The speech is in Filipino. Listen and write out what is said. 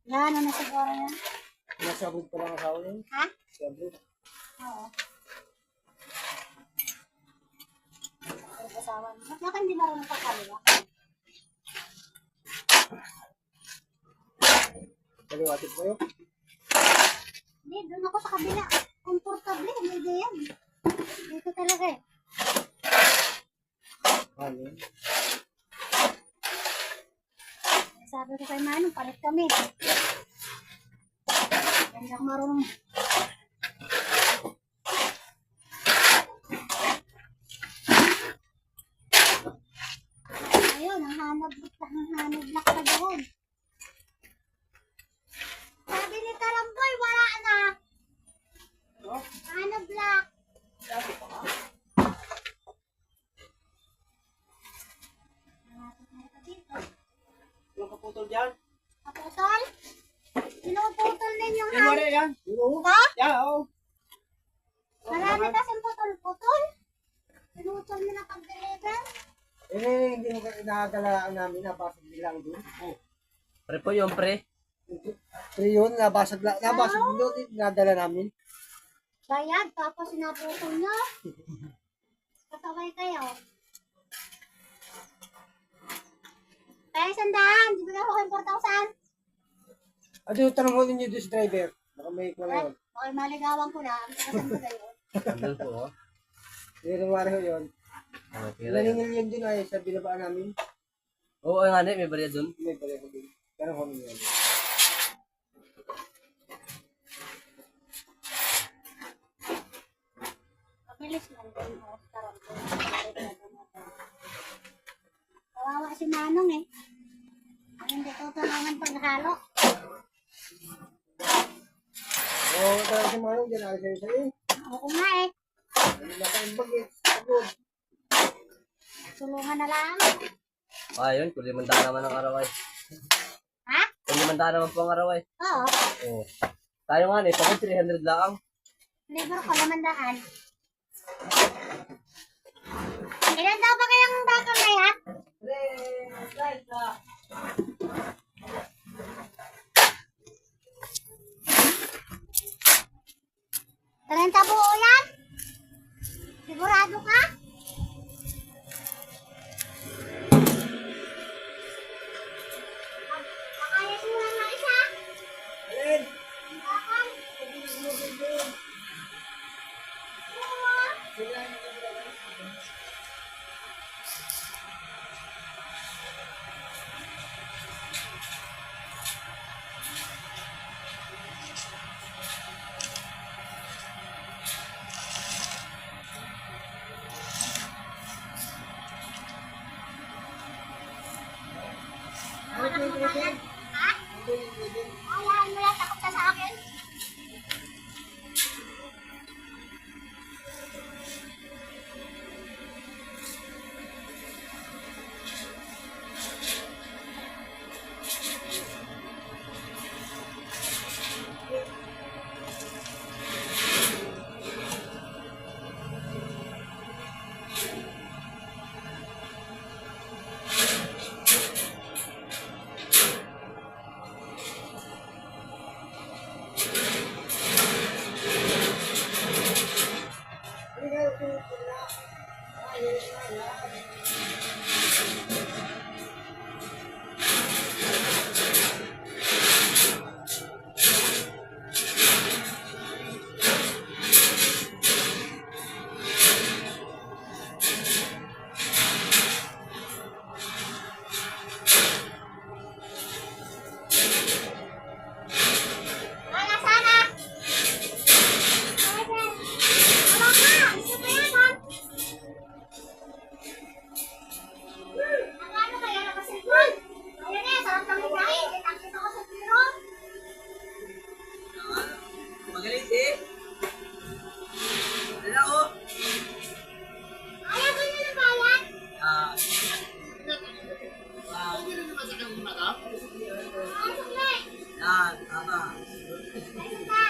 Yan, ano siguro yan? Nasabog pa lang asawa yun. Ha? Sabog. Oo. Ang asawa niya. Ba't nakan hindi marunong pagkaliwa? Kaliwatit mo yun. Hindi, doon ako sa kabila. Komportable, hindi yan. Dito talaga eh. Ano? Sabi ko kay Manong, palit kami. Hindi ako marunong. Ayun, ang hanap na doon. Sabi ni Taramboy, wala na. Hanap black. Yung kaputol dyan? Kaputol? Pinuputol ninyong Yan, wala yan. Oo. Ha? Yan, oo. Marami kasing putol-putol. Pinutol nila pag-deliver. Hindi mo nakagalaan namin. Nabasag nilang doon. Oh. Pre po yung pre. Pero yun, nabasag din doon. Nadala namin. Bayad, tapos sinaputol nyo. Kasaway kayo. Kaya sandaan, di ba ako kayo 4,000? Ano yung tanong mo ninyo doon sa driver? Baka may ko na yun. Okay, maligawan ko lang. Kasan ko kayo. Sandal po, oh. Yung wari ko yun. Okay, Naningil yun din ay sa binabaan namin. oo, nga na, may barya dun. May balik ko din. Pero kung yun. Mabilis lang din ako. Karoon ko. Kawawa si Manong eh. Ang hindi ko tulungan paghalo. Oo, talaga si Manong dyan. Alis sa'yo sa'yo. Ako nga eh. Ano na kayong bag eh. Pagod. Tulungan na lang. Ayun, kung limandaan naman ang araw ay. Ha? Kung limandaan naman po ang araw ay. Oo. Oo. Tayo nga, pagod 300 lang. Libre ko 500. Ilan daw ba kayang bakal na yan? Talenta buo yan? Sigurado ka? Makayas mo lang ng isa? Alin? Bakal? Ha? Ayahan mo lang, takot ka sa akin. Wala sana. Wala ka. Gusto ko yan, ha? Ano kaya nakasilpon? Ayan eh, sarap kami kain. Nakita ko sa piro. Magaling eh. Wala oh. Ayaw ko nyo na bayad. Hindi na naman sa kang mata. Ay, sukli. Yan, tama. Ay, sukli.